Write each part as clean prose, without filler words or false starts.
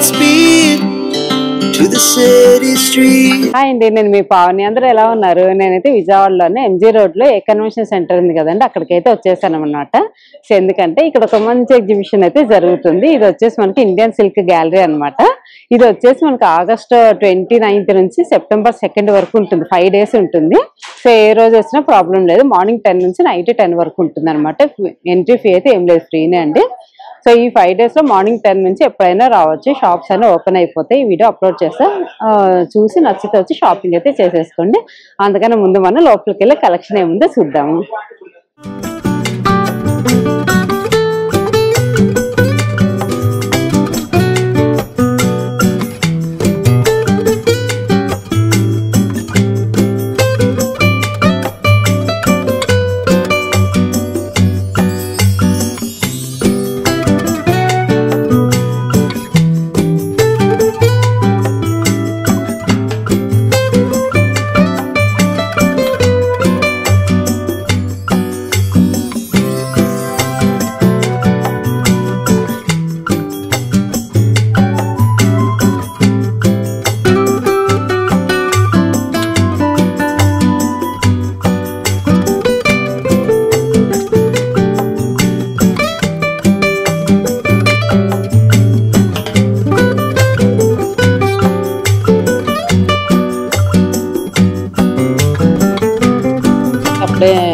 Godspeed to the city street. Hi అండి, నేను మీ పావని. అందరూ ఎలా ఉన్నారు? నేనైతే విజయవాడలోనే ఎంజీ రోడ్లో ఏ కన్వెన్షన్ సెంటర్ ఉంది కదండి, అక్కడికైతే వచ్చేసాను అనమాట. సో ఎందుకంటే ఇక్కడ ఒక మంచి ఎగ్జిబిషన్ అయితే జరుగుతుంది. ఇది వచ్చేసి మనకి ఇండియన్ సిల్క్ గ్యాలరీ అనమాట. ఇది వచ్చేసి మనకి ఆగస్ట్ 29 నుంచి సెప్టెంబర్ 2 వరకు ఉంటుంది. 5 days ఉంటుంది. సో ఏ రోజు వచ్చినా ప్రాబ్లం లేదు. మార్నింగ్ 10 నుంచి నైట్ 10 వరకు ఉంటుంది అనమాట. ఎంట్రీ ఫీ అయితే ఏం లేదు, ఫ్రీనే అండి. సో ఈ 5 days లో మార్నింగ్ 10 నుంచి ఎప్పుడైనా రావచ్చు. షాప్స్ అన్నీ ఓపెన్ అయిపోతాయి. ఈ వీడియో అప్లోడ్ చేస్తా, చూసి నచ్చితే వచ్చి షాపింగ్ అయితే చేసేసుకోండి. అందుకని ముందు మనం లోపలికి వెళ్ళి కలెక్షన్ ఏముందో చూద్దాము.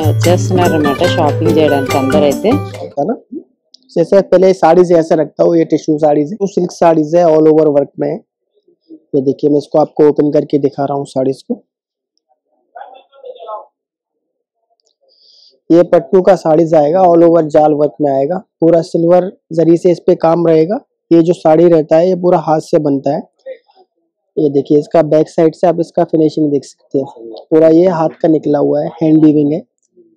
వచ్చేస్తున్నారన్నమాట షాపింగ్ చేయడానికి అందరైతే. जैसे पहले साड़ीज ऐसे रखता हूँ, ये टिश्यू साड़ीज है, सिल्क साड़ीज है, ऑल ओवर वर्क में। ये देखिए, मैं इसको आपको ओपन करके दिखा रहा हूँ साड़ीज को। ये पट्टू का साड़ीज आएगा, ऑल ओवर जाल वर्क में आएगा, पूरा सिल्वर जरी से इस पे काम रहेगा। ये जो साड़ी रहता है ये पूरा हाथ से बनता है। ये देखिए, इसका बैक साइड से आप इसका फिनिशिंग देख सकते हैं, पूरा ये हाथ का निकला हुआ है, हैंड वीविंग है।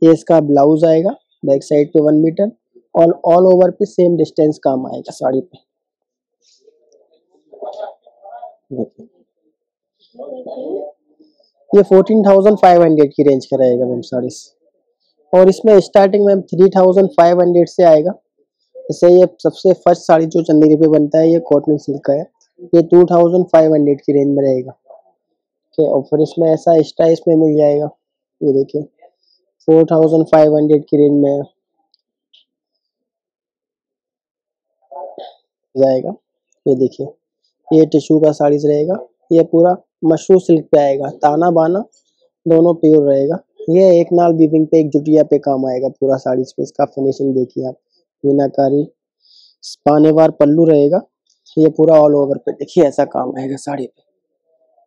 ये इसका ब्लाउज आएगा, बैक साइड पे 1 मीटर और ऑल ओवर पे सेम डिस्टेंस काम आएगा साड़ी पे। ये 14,500 की रेंज का रहेगा मैम साड़ी, और इसमें स्टार्टिंग मैम 3,500 से आएगा। जैसे ये सबसे फर्स्ट साड़ी जो चंदेरी पे बनता है, ये कॉटन सिल्क का है, ये 2,500 की रेंज में रहेगा। ठीक है, और फिर इसमें ऐसा एक्स्ट्रा इसमें मिल जाएगा, ये देखिए 4,500 की रेंज में जाएगा। ये देखिए, ये टिश्यू का साड़ीज रहेगा, ये पूरा मशरू सिल्क पे आएगा, ताना बाना दोनों प्योर रहेगा। ये एक नाल वीविंग पे, एक जुटिया पे काम आएगा पूरा साड़ीज पे। इसका फिनिशिंग देखिए आप, मीनाकारी पानेवार पल्लू रहेगा। ये पूरा ऑल ओवर पे देखिए ऐसा काम आएगा साड़ी पे।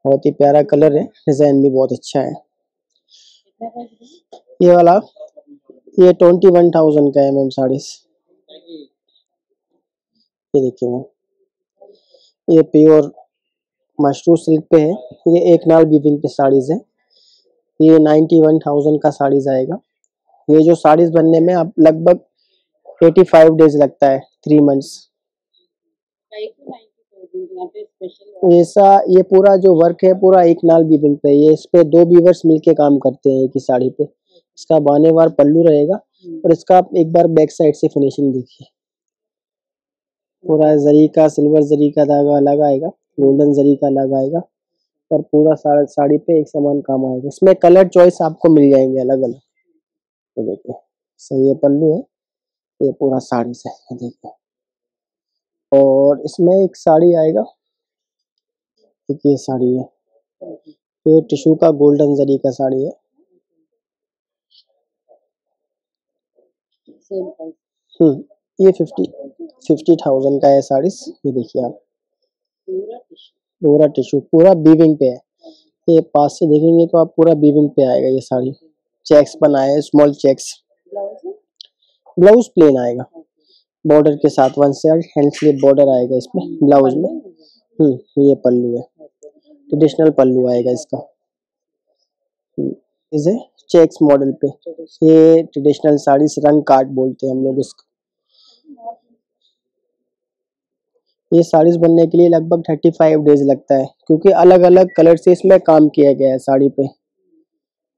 बहुत ही प्यारा कलर है, डिजाइन भी बहुत अच्छा है। ये वाला ये 21,000 का है मैम साड़ीज। ये देखिए मैम, ये प्योर मशरू सिल्क पे है, ये एक नाल वीविंग पे साड़ीज है। ये 91,000 का साड़ीज आएगा। ये जो साड़ीज बनने में आप लगभग 85 डेज लगता है, 3 मंथ्स। ऐसा ये पूरा जो वर्क है पूरा एक नाल वीविंग पे, ये इस पे 2 वीवर्स मिलके काम करते हैं एक ही साड़ी पे। इसका बानेवार पल्लू रहेगा, और इसका आप एक बार बैक साइड से फिनिशिंग देखिए, पूरा जरी का, सिल्वर जरी का धागा अलग आएगा, गोल्डन जरी का अलग आएगा, और पूरा साड़ी पे एक समान काम आएगा। इसमें कलर चॉइस आपको मिल जाएंगे अलग अलग। तो देखिए, सही ये पल्लू है, ये पूरा साड़ी से देखिए। और इसमें एक साड़ी आएगा, ये साड़ी है, ये टिश्यू का गोल्डन जरी का साड़ी है। ये 50,000 का है साड़ीज। ये देखिए आप, पूरा टिश्यू, पूरा बीविंग पे है। ये पास से देखेंगे तो आप पूरा बीविंग पे आएगा। ये साड़ी चेक्स बनाए, स्मॉल चेक्स। ब्लाउज प्लेन आएगा, बॉर्डर के साथ 1 साइड हैंड स्लीव बॉर्डर आएगा इसमें ब्लाउज में। ये पल्लू है, ट्रेडिशनल पल्लू आएगा इसका। इसे चेक्स मॉडल पे, ये ट्रेडिशनल साड़ीज रंग काट बोलते हैं हम लोग इसको। ये साड़ीज बनने के लिए लगभग 35 डेज लगता है, क्योंकि अलग अलग कलर से इसमें काम किया गया है साड़ी पे।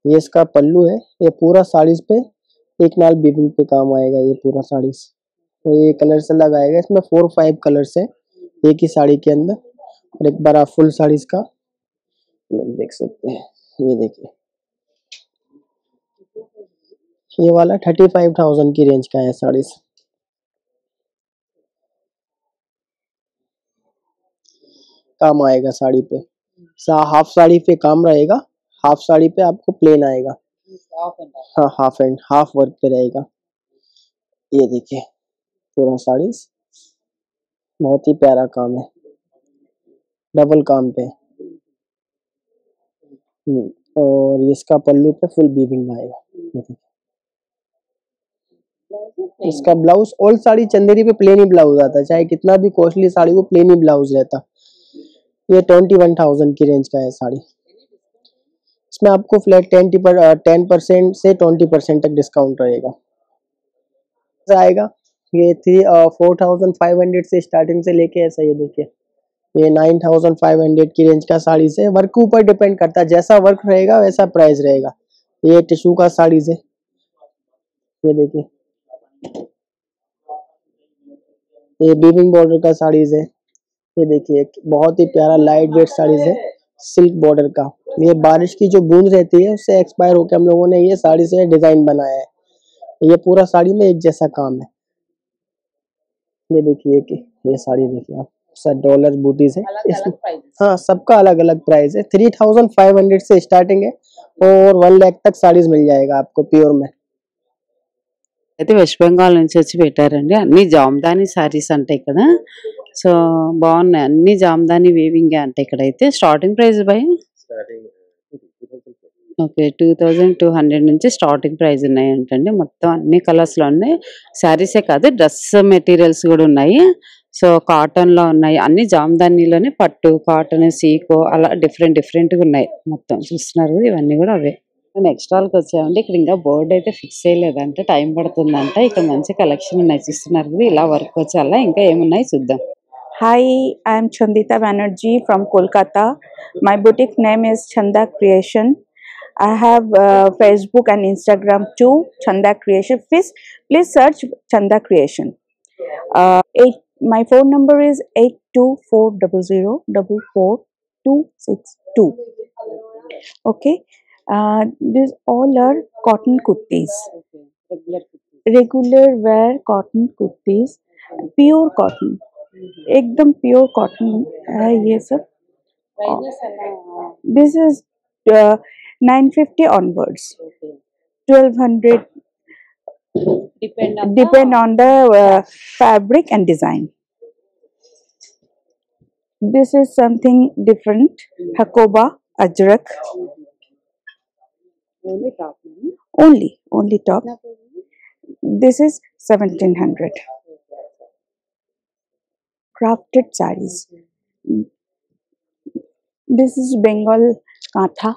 ये इसका पल्लू है, ये पूरा साड़ीज पे एक नाल बीविंग पे काम आएगा। ये पूरा साड़ीज तो ये कलर से लगाएगा, इसमें 4-5 कलर्स है। एक ही साड़ी के अंदर। और एक बड़ा फुल साड़ी इसका देख सकते हैं, ये देखिए, ये वाला 35,000 की रेंज का है साड़ी। काम आएगा साड़ी पे, हाफ साड़ी पे काम रहेगा, हाफ साड़ी पे आपको प्लेन आएगा। हाँ, हाफ वर्क पे रहेगा। ये देखिए पूरा साड़ी बहुत ही प्यारा काम है, डबल काम पे। और इसका पल्लू पे फुल वीविंग आएगा। ये देखिए, इसका ब्लाउज ओल्ड साड़ी चंदेरी पे प्लेन ही ब्लाउज आता है, चाहे कितना भी कॉस्टली साड़ी हो प्लेन ही ब्लाउज रहता। ये 21,000 की रेंज का है साड़ी। इसमें आपको फ्लैट 10% से 20% तक डिस्काउंट रहेगा। आएगा ये 4,500 से स्टार्टिंग से लेके ऐसा, ये देखिए ये 9,500 की रेंज का साड़ी से। वर्क के ऊपर डिपेंड करता है, जैसा वर्क रहेगा वैसा प्राइस रहेगा। ये टिश्यू का साड़ी से, ये देखिए ये बीविंग बॉर्डर का साड़ीज है। ये देखिए बहुत ही प्यारा लाइट वेट साड़ीज है सिल्क बॉर्डर का। ये बारिश की जो बूंद रहती है उससे एक्सपायर होकर हम लोगों ने ये साड़ी से डिजाइन बनाया है। ये पूरा साड़ी में एक जैसा काम है। ये देखिए कि ये साड़ी देखिए आप, सब डॉलर बूटीज है इसमें। हाँ, सबका अलग अलग प्राइस है। 3,500 से स्टार्टिंग है और 1 लाख तक साड़ीज मिल जाएगा आपको प्योर में। అయితే వెస్ట్ బెంగాల్ నుంచి వచ్చి పెట్టారండి, అన్ని జామ్దాని సారీస్ అంటే ఇక్కడ. సో బాగున్నాయి, అన్ని జామ్దాని వీవింగ్ అంటే ఇక్కడైతే. స్టార్టింగ్ ప్రైస్ బై ఓకే 2,200 నుంచి స్టార్టింగ్ ప్రైస్ ఉన్నాయంటండి. మొత్తం అన్ని కలర్స్లో ఉన్నాయి. శారీసే కాదు, డ్రెస్ మెటీరియల్స్ కూడా ఉన్నాయి. సో కాటన్లో ఉన్నాయి, అన్ని జామ్దానీలోనే పట్టు, కాటన్, సీకో అలా డిఫరెంట్గా ఉన్నాయి. మొత్తం చూస్తున్నారు ఇవన్నీ కూడా అవే. నెక్స్ట్ హాల్కి వచ్చామండి. ఇక్కడ ఇంకా బోర్డు అయితే ఫిక్స్ చేయలేదంటే, టైం పడుతుందంట. ఇక్కడ మంచి కలెక్షన్ ఉన్నాయి చూస్తున్నారు కదా, ఇలా వర్క్ వచ్చేలా ఇంకా ఏమున్నాయి చూద్దాం. Hi, I am Chandita Banerjee from Kolkata. My boutique name is Chanda Creation. I have Facebook and Instagram too, Chanda Creation. Please search Chanda Creation. My phone number is 8240044262. Okay. These all are cotton kurtis, regular wear cotton kurtis, pure cotton, एकदम pure cotton है ये सब. This is 950 onwards, 1200 depend on the fabric and design. This is something different, Hakoba Ajrak. Only top. This is 1,700. Crafted sarees. This is Bengal Katha,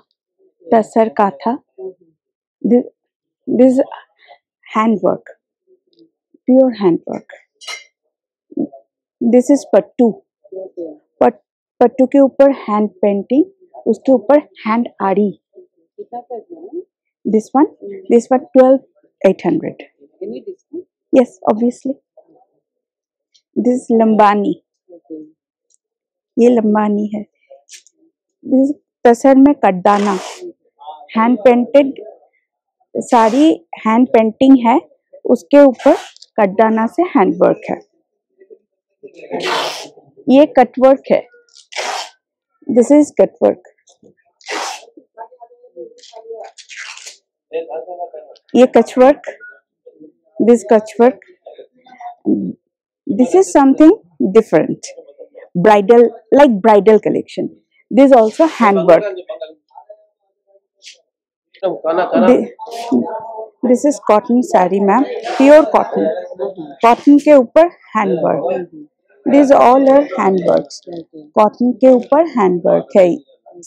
Tasar Katha. This is handwork, pure handwork. This is Pattu. पट्टू के ऊपर hand painting, उसके ऊपर hand आरी. This one 12,800. Yes, obviously. This Lambani, ये लंबानी है. This tussar में कड्डाना, hand painted sari, hand painting है, उसके ऊपर कड्डाना से हैंड वर्क है. ये कट वर्क है. This is cut work. ये Kutch work. This Kutch work. This is something different, bridal, like bridal collection. This also handwork. This is cotton saree, ma'am, pure cotton. Cotton के ऊपर handwork. These all are handworks. Cotton के ऊपर handwork है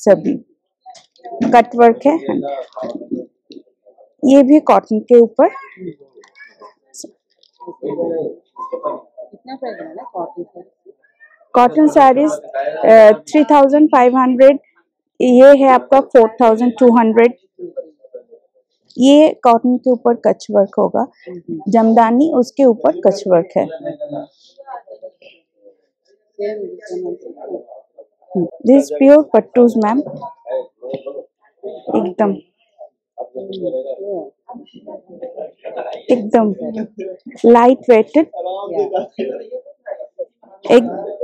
सभी. Cut work है. ये भी cotton के ऊपर. कॉटन साड़ीज 3,500. ये है आपका 4,200. ये कॉटन के ऊपर कच वर्क होगा. जमदानी उसके ऊपर कच वर्क है. This is pure pattus, ma'am. एकदम एकदम लाइट वेटेड,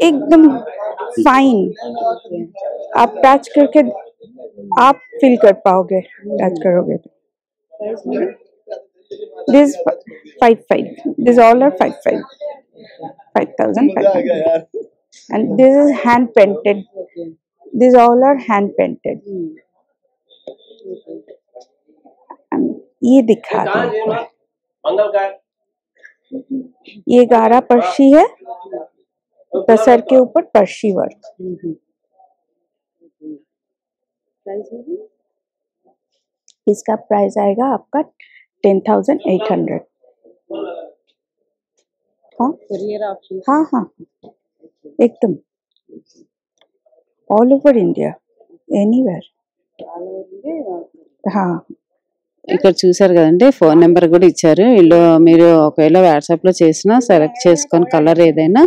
एकदम फाइन. आप टच करके आप फील कर पाओगे, टच करोगे तो. This 5,500. These all are 5,500. And this is hand painted. These all are hand painted. And ये दिखा दो. ये गारा पर्शी है, तसर के ऊपर पर्शी वर्क. इसका प्राइस आएगा आपका 10,800. हाँ हाँ हाँ, एकदम ऑल ओवर इंडिया, एनीवेयर. हाँ, ఇక్కడ చూసారు కదండి, ఫోన్ నెంబర్ కూడా ఇచ్చారు వీళ్ళు. మీరు ఒకవేళ వాట్సాప్ లో చేసినా సెలెక్ట్ చేసుకొని కలర్ ఏదైనా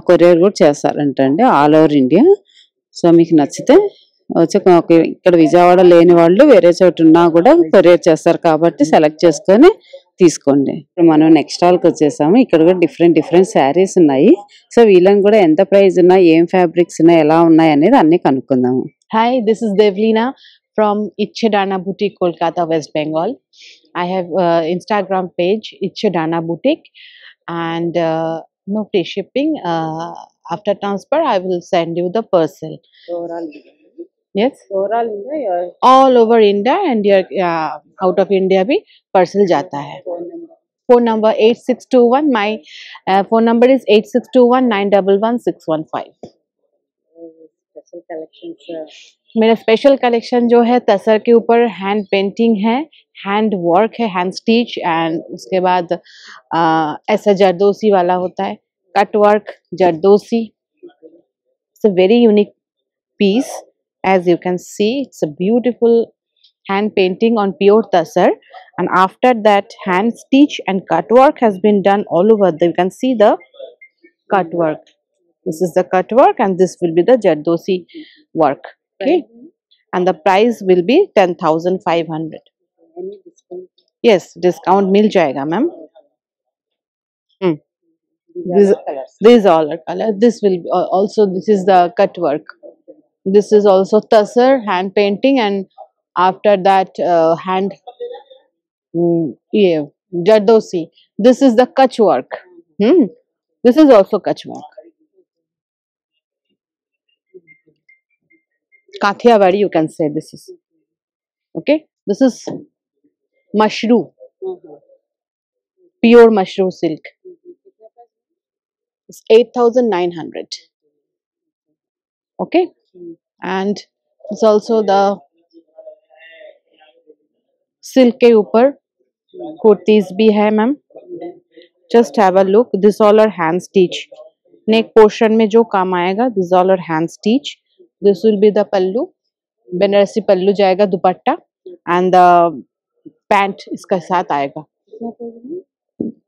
కొరియర్ కూడా చేస్తారంటండి ఆల్ ఓవర్ ఇండియా. సో మీకు నచ్చితే వచ్చి ఇక్కడ విజయవాడ లేని వాళ్ళు వేరే చోట ఉన్నా కూడా కొరియర్ చేస్తారు కాబట్టి సెలెక్ట్ చేసుకొని తీసుకోండి. ఇప్పుడు మనం నెక్స్ట్ స్టాల్ కి వచ్చేసాము. ఇక్కడ కూడా డిఫరెంట్ శారీస్ ఉన్నాయి. సో వీళ్ళని కూడా ఎంత ప్రైస్ ఉన్నాయి, ఏం ఫ్యాబ్రిక్స్ ఉన్నాయి, ఎలా ఉన్నాయి అనేది అన్ని కనుక్కుందాము. Hi, this is Devleena from Ichchadana Boutique, Kolkata, West Bengal. I have Instagram page Ichchadana Boutique, and no free shipping. After transfer, I will send you the parcel. Yes, all over India, and your out of India भी parcel जाता है. Phone number 8621. My phone number is 8621911615. मेरा special collection जो है तसर के ऊपर hand painting है, hand work है, हैंड स्टिच, एंड उसके बाद ऐसा जरदोसी वाला होता है, cut work zardozi. It's a very unique piece. As you can see, it's a beautiful hand painting on pure tasar, and after that hand stitch and cut work has been done all over. You can see the cut work. This is the cut work, and this will be the Jardosi work. Okay, and the price will be 10,500. Yes, discount mil jayega, ma'am. These all are color. This will be also. This is the cut work. This is also tasar hand painting, and after that hand Jardosi. This is the kach work. This is also kach work. Kathiawadi, you can say this is. Okay, this is mushroom, pure mushroom silk. It's 8,900. Okay, and it's also the silk के ऊपर कुर्तीज भी है ma'am. Just have a look. This all are hand stitch. Neck portion में जो काम आएगा, this all are hand stitch. This will be the pallu. Banarasi पल्लू जाएगा, दुपट्टा, and the pant इसका साथ आएगा.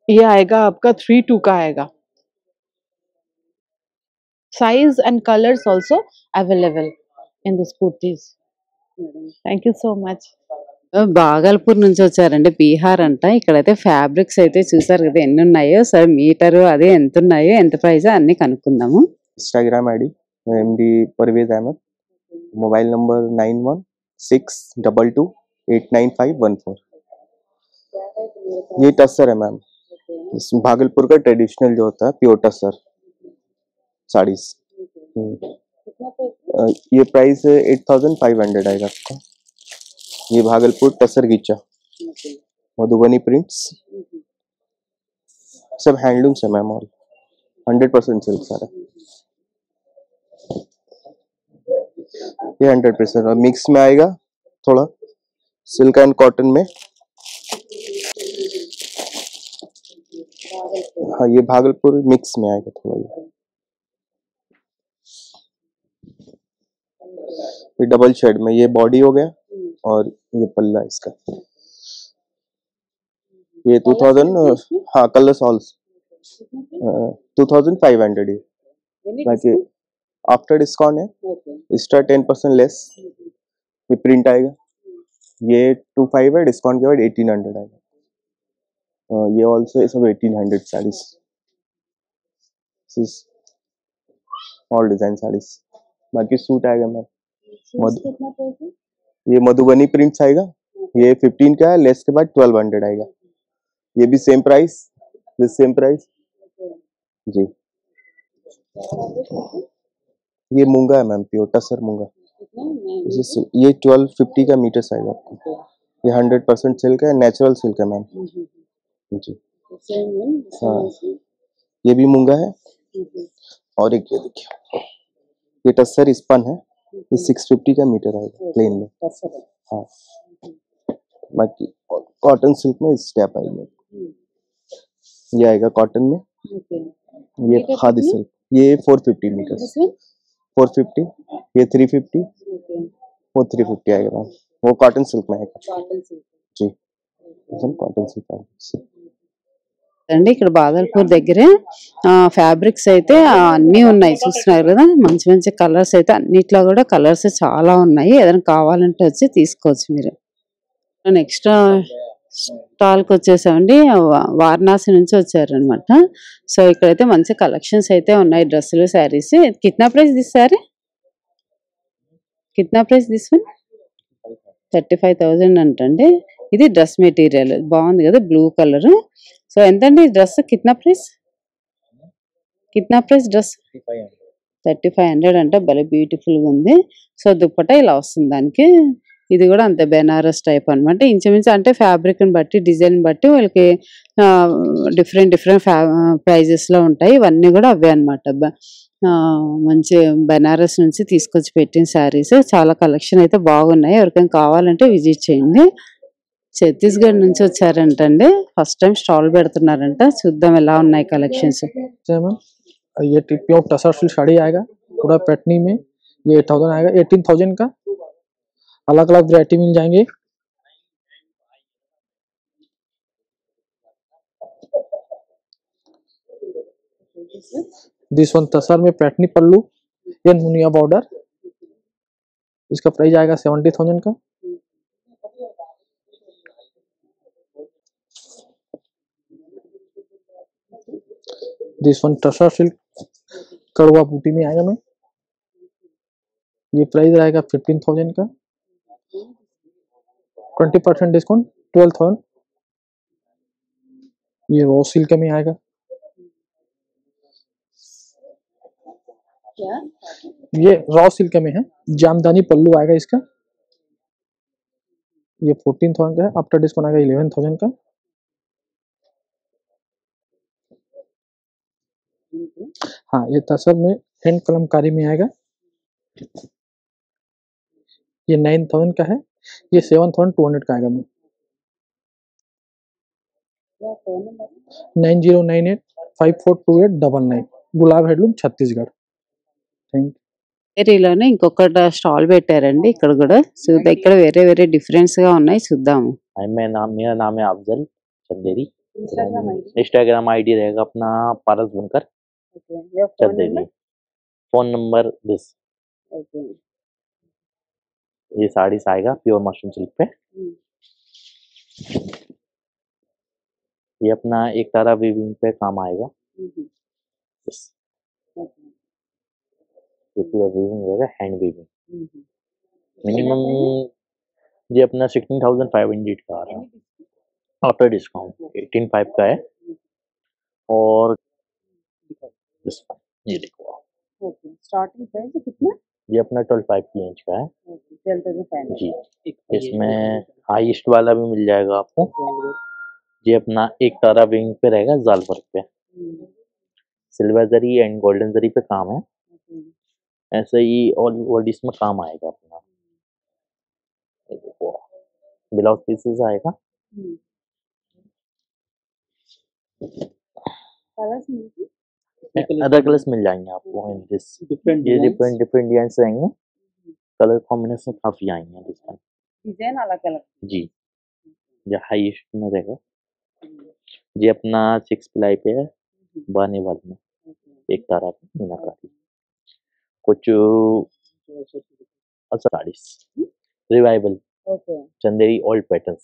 ये आएगा आपका 3-2 का आएगा. Size and colors also available in this kurtis. Thank you so much. Bhagalpur నుంచి వచ్చారండి, బీహార్ అంట. ఇక్కడైతే ఫ్యాబ్రిక్స్ అయితే చూసారు కదా ఎన్ని ఉన్నాయో. సరే మీటరు అదే ఎంత ఉన్నాయో, ఎంత ప్రైస్ అన్ని కనుక్కుందాము. Instagram ID MD Parvez Ahmed, mobile number 9162289514. ये टसर है मैम, भागलपुर का ट्रेडिशनल जो होता है प्योर टसर साड़ीज. ये प्राइस 8,500 आएगा आपका. ये भागलपुर टसर गीचा, मधुबनी प्रिंट्स, सब हैंडलूम से मैम, और 100% सिल्क सारा. ये 100% और मिक्स में आएगा, थोड़ा सिल्क एंड कॉटन में. हाँ, ये भागलपुर मिक्स में आएगा थोड़ा. ये डबल शेड में, ये बॉडी हो गया और ये पल्ला इसका. ये 2000, हाँ कलर्स ऑल 2500. ये बाकी आफ्टर डिस्काउंट है, एक्स्ट्रा 10% लेस। ये प्रिंट आएगा, ये 25 है, डिस्काउंट के बाद 1800 आएगा। ये ऑल्सो ये सब 1800 साड़ीज, ऑल डिजाइन साड़ीज। बाकी सूट आएगा मैम, ये मधुबनी प्रिंट्स आएगा, ये 15 का है, लेस के बाद 1200 आएगा। ये भी same price, this same price जी। ये मूंगा है मैम, प्योर टसर मूंगा। ये 1250 का मीटर आएगा आपको। ये 100% सिल्क है, नेचुरल सिल्क है मैम जी। हाँ, ये भी मूंगा है। और एक ये देखिए, ये टसर स्पन है, ये 650 का मीटर आएगा प्लेन में। हाँ, बाकी कॉटन सिल्क में स्टेप आएगी। ये आएगा कॉटन में, ये खादी सिल्क, ये 450 मीटर, 450, ये 350, वो 350 आएगा मैम, वो कॉटन सिल्क में आएगा जी। कॉटन सिल्क అండి ఇక్కడ బాదల్పూర్ దగ్గరే ఫ్యాబ్రిక్స్ అయితే అన్నీ ఉన్నాయి, చూస్తున్నారు కదా, మంచి మంచి కలర్స్ అయితే అన్నిట్లో కూడా కలర్స్ చాలా ఉన్నాయి. ఏదైనా కావాలంటే వచ్చి తీసుకోవచ్చు మీరు. నెక్స్ట్ స్టాల్కి వచ్చేసామండి, వారణాసి నుంచి వచ్చారనమాట. సో ఇక్కడైతే మంచి కలెక్షన్స్ అయితే ఉన్నాయి, డ్రెస్సులు, శారీస్. కిतना ప్రైస్ దిస్ సారీ, కిतना ప్రైస్ దిస్ వన్? 35,000 అంటండి. ఇది డ్రెస్ మెటీరియల్ బాగుంది కదా, బ్లూ కలర్. సో ఎంతండి డ్రెస్, కిतना ప్రైస్, కిतना ప్రైస్ డ్రెస్? 3500 అంటే భలే బ్యూటిఫుల్గా ఉంది. సో దుప్పట ఇలా వస్తుంది దానికి. ఇది కూడా అంతే బెనారస్ టైప్ అనమాట. ఇంచుమించు అంటే ఫ్యాబ్రిక్ని బట్టి, డిజైన్ బట్టి వాళ్ళకి డిఫరెంట్ ప్రైజెస్లో ఉంటాయి. ఇవన్నీ కూడా అవే అనమాట. మంచి బెనారస్ నుంచి తీసుకొచ్చి పెట్టిన శారీస్, చాలా కలెక్షన్ అయితే బాగున్నాయి. ఎవరికైనా కావాలంటే విజిట్ చేయండి. ఛత్తీస్గఢ్ నుంచి వచ్చారంటండి, ఫస్ట్ టైం స్టాల్ పెడుతున్నారంట. చూద్దాం ఎలా ఉన్నాయి కలెక్షన్స్. ये प्योर टसर सिल्क साड़ी आएगा पूरा पैटर्नी में, ये 8000 आएगा, 18,000 का। अलग अलग वैरायटी मिल जाएंगे। दिस वन तसर में पैटर्नी पल्लू, ये मुनिया बॉर्डर, इसका प्राइस आएगा 70,000 का। दिस वन टसर सिल्क कड़वा बूटी में आएगा मैम, ये प्राइस आएगा 15,000 का, 20% डिस्काउंट 12,000। ये रॉ सिल्क में आएगा, ये रॉ सिल्क में है, जामदानी पल्लू आएगा इसका। ये 14,000 का है, आफ्टर डिस्काउंट आएगा 11,000 का। हाँ, ये तसर में हैंड कलमकारी में आएगा, ये 9,000 का है, ये 7,200 का आएगा। 9098542899, Gulab handloom Chhattisgarh. Thank you. ఏరియాలోనే ఇంకొక స్టాల్ పెట్టారండి, ఇక్కడ కూడా చూద్దాం. ఇక్కడ వేరే వేరే డిఫరెన్స్ గా ఉన్నాయి, చూద్దాము. मेरा नाम है अफजल चंदेरी। इंस्टाग्राम आईडी रहेगा अपना पारस बनकर चंदेरी। Phone number this. ये साड़ी आएगा प्योर मशरूम सिल्क पे। ये अपना एक तारा वीविंग पे काम आएगा। ये पूरा वीविंग रहेगा, हैंड वीविंग। मिनिमम ये अपना 16,500 का आ रहा है, आफ्टर डिस्काउंट 18,500 का है। और ये देखो, स्टार्टिंग प्राइस कितना? ये अपना 12,500 की इंच का है 12,500 जी। इसमें हाईएस्ट वाला भी मिल जाएगा आपको। ये अपना एक तारा विंग पे रहेगा, जाल वर्क पे, सिल्वर जरी एंड गोल्डन जरी पे काम है। ऐसे ही और इसमें काम आएगा अपना। ये देखो, ब्लाउज पीसेस आएगा। अदर कलर्स मिल जाएंगे आपको इन दिस। ये डिफरेंट डिजाइन रहेंगे, कलर कॉम्बिनेशन काफी आएंगे इसमें, डिजाइन अलग अलग जी। ये हाईएस्ट में रहेगा। ये अपना 6 प्लाई पे है, बाने वाले में, एक तारा पे मीनाकारी। कुछ saris revival okay Chanderi old patterns,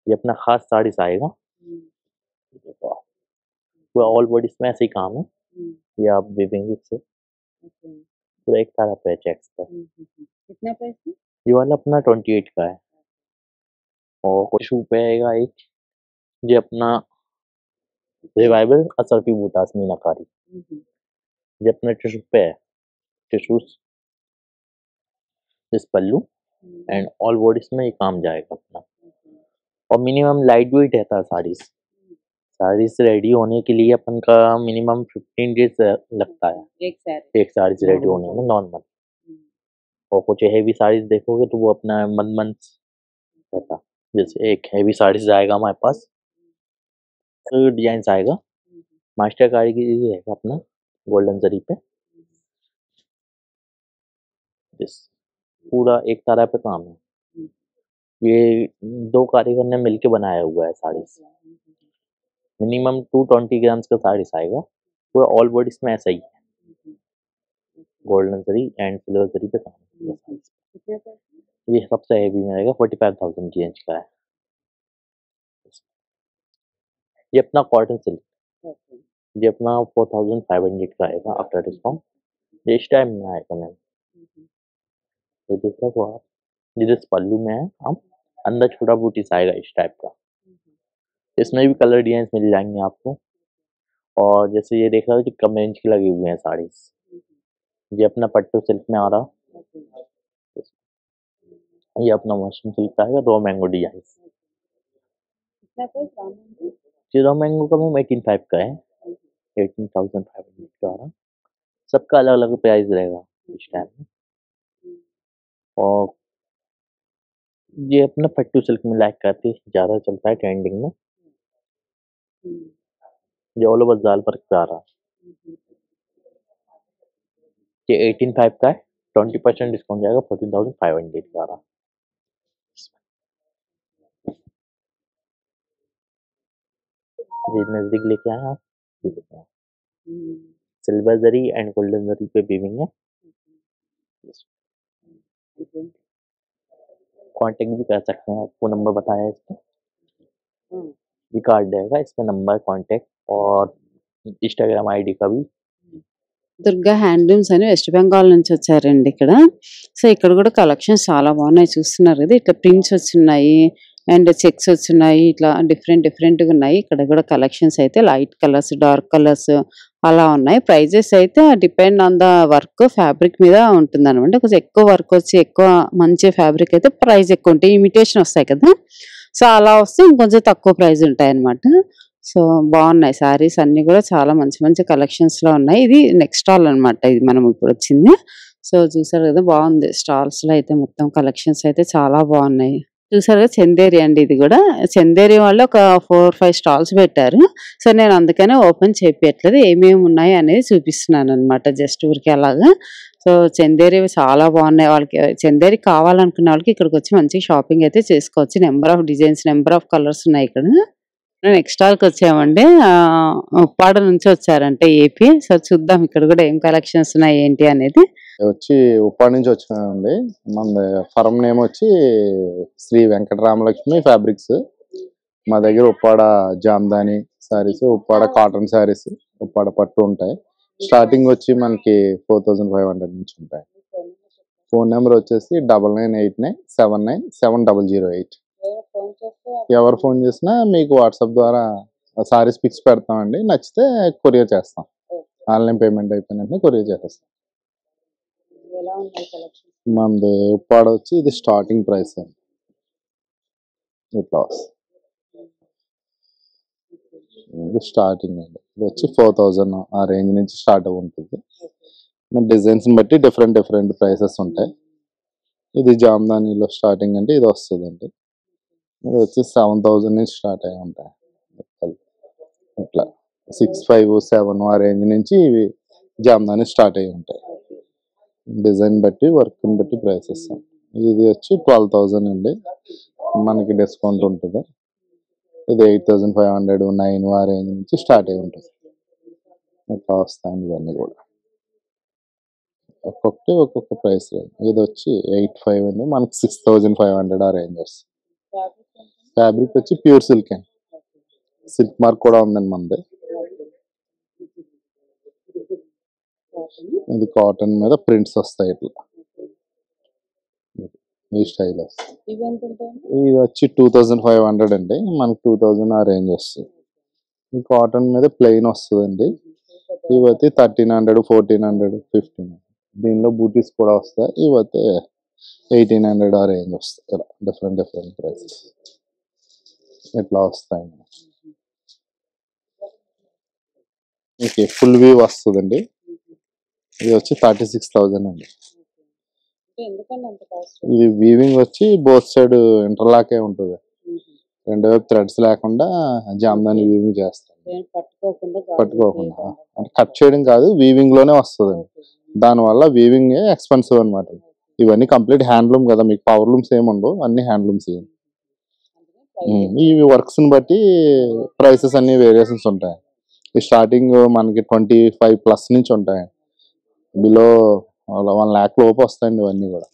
ये अपना खास साड़ीज आएगा। पूरा ऑल बॉडी इसमें ऐसे ही काम है, ये आप वीविंग से पूरा एक सारा पे चेक्स पे। कितना प्राइस है? ये वाला अपना 28 का है। और कुछ शू पे आएगा एक, ये अपना रिवाइवल असरफी बूटास मीनाकारी, ये अपना टिश्यू पे है, tissues this pallu and all bodies में ये काम जाएगा अपना। और मिनिमम लाइट वेट रहता है साड़ीज, साड़ीज रेडी होने के लिए अपन का मिनिमम 15 डेज लगता है एक साड़ीज रेडी होने में नॉर्मल। और कुछ हेवी साड़ीज देखोगे तो वो अपना मंथ रहता। जैसे एक हेवी साड़ीज आएगा हमारे पास, डिजाइन आएगा, मास्टर कारीगरी रहेगा अपना गोल्डन जरी पे, पूरा एक तरह पे काम है। ये 2 कारीगर ने मिलके बनाया हुआ है साड़ीज। मिनिमम 220 ग्राम्स का साड़ीज आएगा, पूरा ऑल बॉडीज में ऐसा ही है, गोल्डन जरी एंड सिल्वर जरी पे काम है। ये सबसे हेवी में रहेगा, 45,000 की रेंज का है। ये अपना कॉटन सिल्क, ये अपना 4,500 का आएगा आफ्टर डिस्काउंट। ये इस टाइम में आएगा मैम, ये देख रहे हो आप, ये पल्लू में है हम, अंदर छोटा बूटीस आएगा इस टाइप का। इसमें भी कलर डिजाइन मिल जाएंगे आपको। और जैसे ये देख रहे हो कि कम रेंज के लगे हुए हैं साड़ीज, ये अपना पट्टू सिल्क में आ रहा, ये अपना मशरूम सिल्क का आएगा, रॉ मैंगो डिजाइन। ये रॉ मैंगो का मैम 18,500 का है, 18,500 का आ रहा। सबका अलग अलग प्राइस रहेगा इस टाइम में। और ये अपना पट्टू सिल्क में लाइक काफी ज़्यादा चलता है ट्रेंडिंग में, ये ऑल ओवर जाल वर्क पे आ रहा। ये 18,500 का है, 20% डिस्काउंट जाएगा, 14,500 का आ रहा। ये नजदीक लेके आए आप, सिल्वर जरी एंड गोल्डन जरी पे वीविंग है। कांटेक्ट भी कर सकते हैं, आपको नंबर बताया है इसमें, ये कार्ड रहेगा इसमें नंबर, कांटेक्ट और इंस्टाग्राम आईडी का भी। దుర్గా హ్యాండ్లూమ్స్ అని వెస్ట్ బెంగాల్ నుంచి వచ్చారండి ఇక్కడ. సో ఇక్కడ కూడా కలెక్షన్స్ చాలా బాగున్నాయి, చూస్తున్నారు కదా, ఇట్లా ప్రింట్స్ వచ్చున్నాయి అండ్ చెక్స్ వచ్చున్నాయి, ఇట్లా డిఫరెంట్గా ఉన్నాయి. ఇక్కడ కూడా కలెక్షన్స్ అయితే లైట్ కలర్స్, డార్క్ కలర్స్ అలా ఉన్నాయి. ప్రైజెస్ అయితే depend on the work, fabric మీద ఉంటుంది అనమాట. కొంచెం ఎక్కువ వర్క్ వచ్చి ఎక్కువ మంచి ఫ్యాబ్రిక్ అయితే ప్రైస్ ఎక్కువ ఉంటాయి, ఇమిటేషన్ వస్తాయి కదా, సో అలా వస్తే ఇంకొంచెం తక్కువ ప్రైస్ ఉంటాయి అనమాట. సో బాగున్నాయి శారీస్ అన్ని కూడా, చాలా మంచి మంచి కలెక్షన్స్ లో ఉన్నాయి. ఇది నెక్స్ట్ స్టాల్ అనమాట, ఇది మనం ఇప్పుడు వచ్చింది. సో చూసారు కదా, బాగుంది. స్టాల్స్ లో అయితే మొత్తం కలెక్షన్స్ అయితే చాలా బాగున్నాయి. చూసారు కదా, చందేరి అండి, ఇది కూడా చందేరి వాళ్ళు ఒక 4-5 స్టాల్స్ పెట్టారు. సో నేను అందుకనే ఓపెన్ చేపించట్లేదు, ఏమేమి ఉన్నాయి అనేది చూపిస్తున్నాను అనమాట, జస్ట్ ఊరికి అలాగా. సో చందేరి చాలా బాగున్నాయి. వాళ్ళకి చందేరి కావాలనుకున్న వాళ్ళకి ఇక్కడికి వచ్చి మంచి షాపింగ్ అయితే చేసుకోవచ్చు. Number of designs, number of colours ఉన్నాయి ఇక్కడ. నెక్స్ట్ స్టాల్కి వచ్చామండి, ఉప్పాడ నుంచి వచ్చారంటే ఏపీ. సో చూద్దాం ఇక్కడ కూడా ఏం కలెక్షన్స్ ఉన్నాయి ఏంటి అనేది. వచ్చి ఉప్పాడ నుంచి వచ్చినామండి. మన ఫర్మ్ నేమ్ వచ్చి శ్రీ వెంకటరామలక్ష్మి ఫ్యాబ్రిక్స్. మా దగ్గర ఉప్పాడ జామ్దాని శారీస్, ఉప్పాడ కాటన్ శారీస్, ఉప్పాడ పట్టు ఉంటాయి. స్టార్టింగ్ వచ్చి మనకి 4,500 నుంచి ఉంటాయి. ఫోన్ నెంబర్ వచ్చేసి 9989799708. ఎవరు ఫోన్ చేసినా మీకు వాట్సాప్ ద్వారా సారీస్ పిక్స్ పెడతామండి, నచ్చితే కొరియర్ చేస్తాం. ఆన్లైన్ పేమెంట్ అయిపోయిన కొరియర్ చేస్తాం. మనది ఉప్పాడ వచ్చి ఇది స్టార్టింగ్ ప్రైస్ అండి, ఇట్లా వస్తుంది. ఇది స్టార్టింగ్ అండి, ఇది వచ్చి 4,000 ఆ రేంజ్ నుంచి స్టార్ట్ ఉంటుంది. డిజైన్స్ బట్టి డిఫరెంట్ ప్రైసెస్ ఉంటాయి. ఇది జామ్దానిలో స్టార్టింగ్ అంటే ఇది వస్తుందండి, ఇది వచ్చి 7,000 నుంచి స్టార్ట్ అయి ఉంటాయి. ఇట్లా 6,500-7 ఆ రేంజ్ నుంచి ఇవి జామ్దాని స్టార్ట్ అయి ఉంటాయి. డిజైన్ బట్టి, వర్క్ బట్టి ప్రైసెస్. ఇది వచ్చి 12,000 అండి, మనకి డిస్కౌంట్ ఉంటుంది. ఇది 8,500, 9 ఆ రేంజ్ నుంచి స్టార్ట్ అయి ఉంటుంది. ఇట్లా వస్తాయండి ఇవన్నీ కూడా. ఒక్కొక్కటి ఒక్కొక్క ప్రైస్ రేంజ్. ఇది వచ్చి 85 అండి, మనకి 6500 ఆ రేంజ్ వస్తుంది. ఫ్యాబ్రిక్ వచ్చి ప్యూర్ సిల్క్ అండి, సిల్క్ మార్క్ కూడా ఉందండి మనది. ఇది కాటన్ మీద ప్రింట్స్ వస్తాయి ఇట్లా, ఈ స్టైల్ వస్తుంది. ఇది వచ్చి 2500 అండి, మనకి 2000 ఆ రేంజ్ వస్తుంది. ఈ కాటన్ మీద ప్లెయిన్ వస్తుందండి. ఇవి అయితే 1300, 1400, 1500. దీనిలో బూటీస్ కూడా వస్తాయి. ఇవి అయితే 1800 ఆ రేంజ్ వస్తాయి. ఇలా డిఫరెంట్ ప్రైసెస్ ఇట్లా వస్తాయి. మీకు ఫుల్ వీవ్ వస్తుందండి. ఇది వచ్చి 36,000 అండి. ఇది వీవింగ్ వచ్చి బోత్ సైడ్ ఇంటర్లాకే ఉంటుంది, రెండు వైపు థ్రెడ్స్ లేకుండా జామ్దాని వీవింగ్ చేస్తాం. పట్టుకోకుండా అంటే కట్ చేయడం కాదు, వీవింగ్ లోనే వస్తుంది. దానివల్ల వీవింగ్ ఎక్స్పెన్సివ్ అనమాట. ఇవన్నీ కంప్లీట్ హ్యాండ్లూమ్ కదా, మీకు పవర్ లూమ్స్ ఏమి ఉండవు, అన్ని హ్యాండ్లూమ్స్. ఈ వర్క్స్ ని బట్టి ప్రైసెస్ అన్ని వేరియేషన్స్ ఉంటాయి. స్టార్టింగ్ మనకి 25+ నుంచి ఉంటాయి, బిలో 1 lakh లోపు వస్తాయండి ఇవన్నీ కూడా.